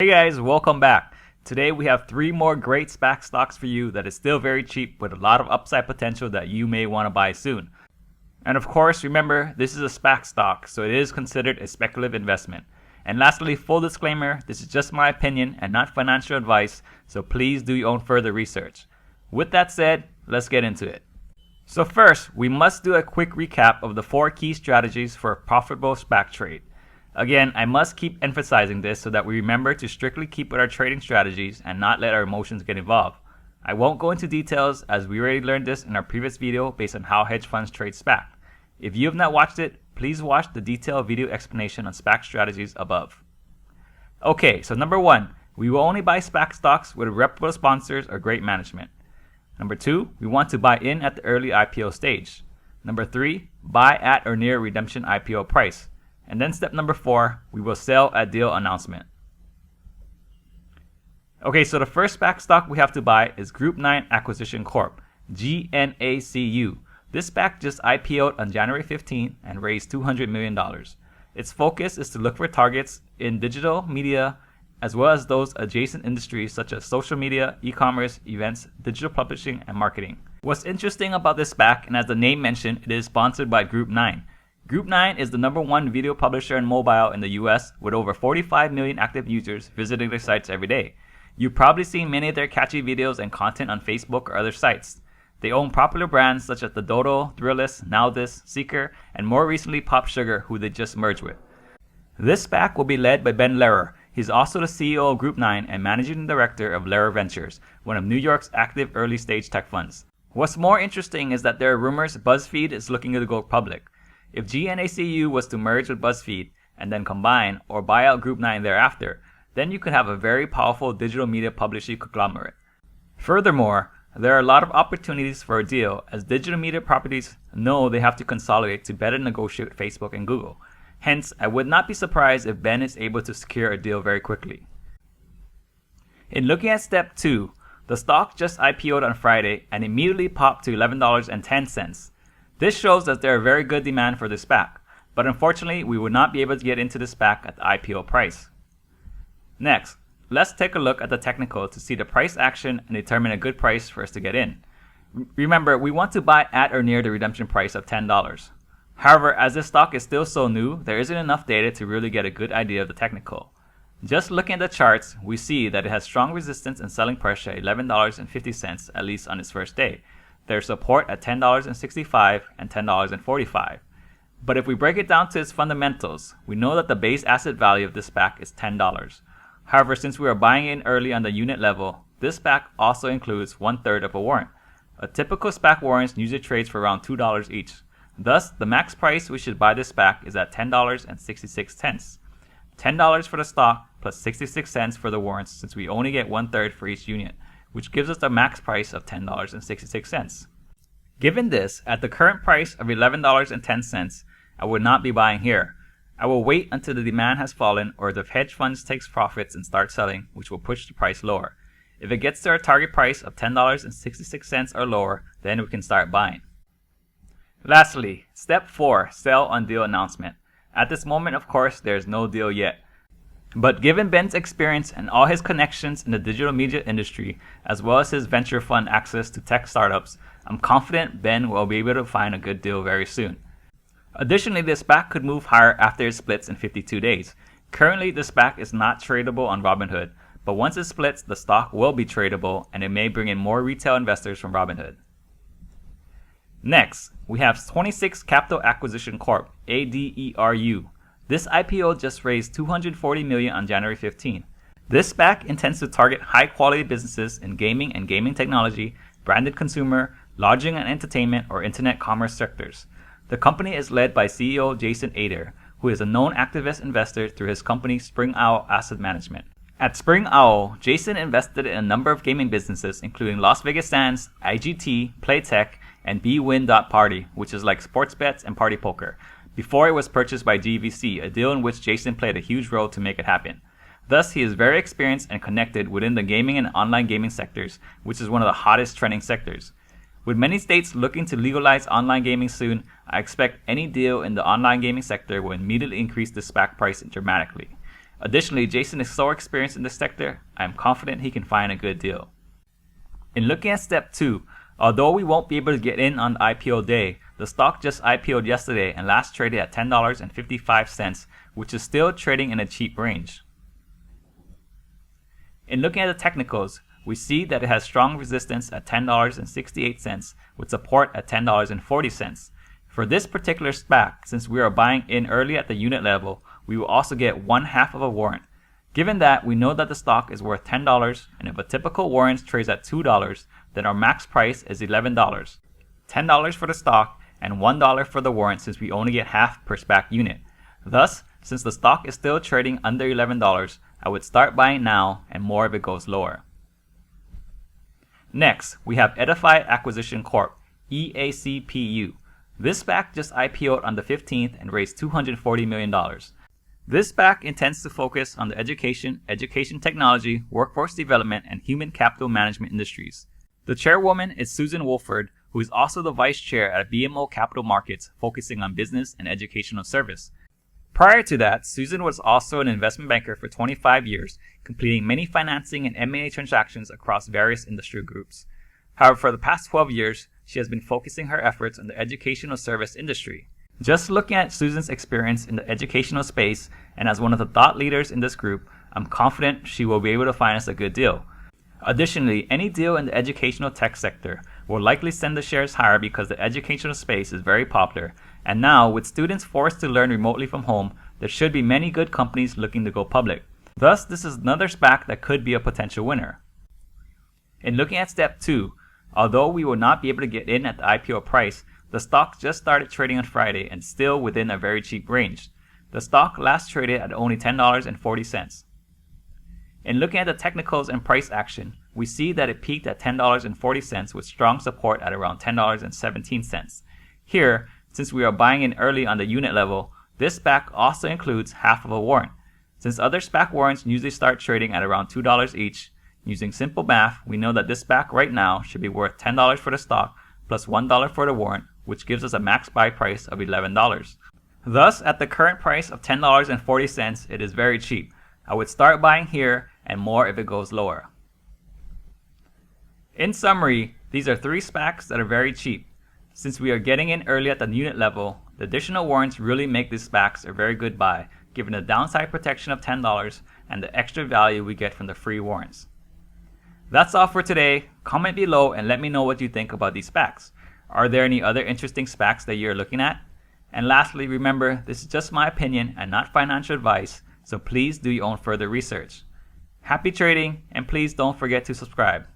Hey guys, welcome back. Today we have 3 more great SPAC stocks for you that is still very cheap with a lot of upside potential that you may want to buy soon. And of course, remember, this is a SPAC stock, so it is considered a speculative investment. And lastly, full disclaimer, this is just my opinion and not financial advice, so please do your own further research. With that said, let's get into it. So first, we must do a quick recap of the 4 key strategies for a profitable SPAC trade. Again, I must keep emphasizing this so that we remember to strictly keep with our trading strategies and not let our emotions get involved. I won't go into details as we already learned this in our previous video based on how hedge funds trade SPAC. If you have not watched it, please watch the detailed video explanation on SPAC strategies above. Okay, so number 1, we will only buy SPAC stocks with reputable sponsors or great management. Number 2, we want to buy in at the early IPO stage. Number 3, buy at or near redemption IPO price. And then step number 4, we will sell at deal announcement. Okay, so the first SPAC stock we have to buy is Group 9 Acquisition Corp, GNACU. This SPAC just IPO'd on January 15 and raised $200 million. Its focus is to look for targets in digital media as well as those adjacent industries such as social media, e-commerce, events, digital publishing, and marketing. What's interesting about this SPAC, and as the name mentioned, it is sponsored by Group 9. Group 9 is the #1 video publisher in mobile in the US with over 45 million active users visiting their sites every day. You've probably seen many of their catchy videos and content on Facebook or other sites. They own popular brands such as The Dodo, Thrillist, NowThis, Seeker, and more recently Pop Sugar, who they just merged with. This SPAC will be led by Ben Lehrer. He's also the CEO of Group 9 and managing director of Lehrer Ventures, one of New York's active early-stage tech funds. What's more interesting is that there are rumors BuzzFeed is looking to go public. If GNACU was to merge with BuzzFeed and then combine or buy out Group 9 thereafter, then you could have a very powerful digital media publishing conglomerate. Furthermore, there are a lot of opportunities for a deal as digital media properties know they have to consolidate to better negotiate with Facebook and Google. Hence, I would not be surprised if Ben is able to secure a deal very quickly. In looking at step 2, the stock just IPO'd on Friday and immediately popped to $11.10. This shows that there are very good demand for this SPAC, but unfortunately we would not be able to get into the SPAC at the IPO price. Next, let's take a look at the technical to see the price action and determine a good price for us to get in. Remember, we want to buy at or near the redemption price of $10. However, as this stock is still so new, there isn't enough data to really get a good idea of the technical. Just looking at the charts, we see that it has strong resistance and selling pressure at $11.50 at least on its first day. There's support at $10.65 and $10.45. But if we break it down to its fundamentals, we know that the base asset value of this SPAC is $10. However, since we are buying in early on the unit level, this SPAC also includes 1/3 of a warrant. A typical SPAC warrant usually trades for around $2 each. Thus, the max price we should buy this SPAC is at $10.66. $10 for the stock plus 66 cents for the warrants since we only get 1/3 for each unit, which gives us the max price of $10.66. Given this, at the current price of $11.10, I would not be buying here. I will wait until the demand has fallen or if hedge funds takes profits and start selling, which will push the price lower. If it gets to our target price of $10.66 or lower, then we can start buying. Lastly, step 4, sell on deal announcement. At this moment, of course, there is no deal yet. But given Ben's experience and all his connections in the digital media industry, as well as his venture fund access to tech startups, I'm confident Ben will be able to find a good deal very soon. Additionally, the SPAC could move higher after it splits in 52 days. Currently, the SPAC is not tradable on Robinhood, but once it splits, the stock will be tradable and it may bring in more retail investors from Robinhood. Next, we have 26 Capital Acquisition Corp, ADERU. This IPO just raised $240 million on January 15. This SPAC intends to target high-quality businesses in gaming and gaming technology, branded consumer, lodging and entertainment, or internet commerce sectors. The company is led by CEO Jason ADERU, who is a known activist investor through his company Spring Owl Asset Management. At Spring Owl, Jason invested in a number of gaming businesses including Las Vegas Sands, IGT, Playtech, and bwin.party, which is like sports bets and party poker, before it was purchased by GVC, a deal in which Jason played a huge role to make it happen. Thus, he is very experienced and connected within the gaming and online gaming sectors, which is one of the hottest trending sectors. With many states looking to legalize online gaming soon, I expect any deal in the online gaming sector will immediately increase the SPAC price dramatically. Additionally, Jason is so experienced in this sector, I am confident he can find a good deal. In looking at step 2, although we won't be able to get in on the IPO day, the stock just IPO'd yesterday and last traded at $10.55, which is still trading in a cheap range. In looking at the technicals, we see that it has strong resistance at $10.68 with support at $10.40. For this particular SPAC, since we are buying in early at the unit level, we will also get 1/2 of a warrant. Given that we know that the stock is worth $10, and if a typical warrant trades at $2, then our max price is $11. $10 for the stock and $1 for the warrant, since we only get half per SPAC unit. Thus, since the stock is still trading under $11, I would start buying now and more if it goes lower. Next, we have Edify Acquisition Corp, EACPU. This SPAC just IPO'd on the 15th and raised $240 million. This SPAC intends to focus on the education technology, workforce development, and human capital management industries. The chairwoman is Susan Wolford, who is also the vice chair at BMO Capital Markets, focusing on business and educational service. Prior to that, Susan was also an investment banker for 25 years, completing many financing and M&A transactions across various industry groups. However, for the past 12 years, she has been focusing her efforts on the educational service industry. Just looking at Susan's experience in the educational space and as one of the thought leaders in this group, I'm confident she will be able to find us a good deal. Additionally, any deal in the educational tech sector will likely send the shares higher because the educational space is very popular, and now with students forced to learn remotely from home, there should be many good companies looking to go public. Thus, this is another SPAC that could be a potential winner. In looking at step 2, although we will not be able to get in at the IPO price, the stock just started trading on Friday and still within a very cheap range. The stock last traded at only $10.40. In looking at the technicals and price action, we see that it peaked at $10.40 with strong support at around $10.17. Here, since we are buying in early on the unit level, this SPAC also includes half of a warrant. Since other SPAC warrants usually start trading at around $2 each, using simple math, we know that this SPAC right now should be worth $10 for the stock plus $1 for the warrant, which gives us a max buy price of $11. Thus, at the current price of $10.40, it is very cheap. I would start buying here and more if it goes lower. In summary, these are 3 SPACs that are very cheap. Since we are getting in early at the unit level, the additional warrants really make these SPACs a very good buy, given the downside protection of $10 and the extra value we get from the free warrants. That's all for today. Comment below and let me know what you think about these SPACs. Are there any other interesting SPACs that you're looking at? And lastly, remember, this is just my opinion and not financial advice, so please do your own further research. Happy trading, and please don't forget to subscribe.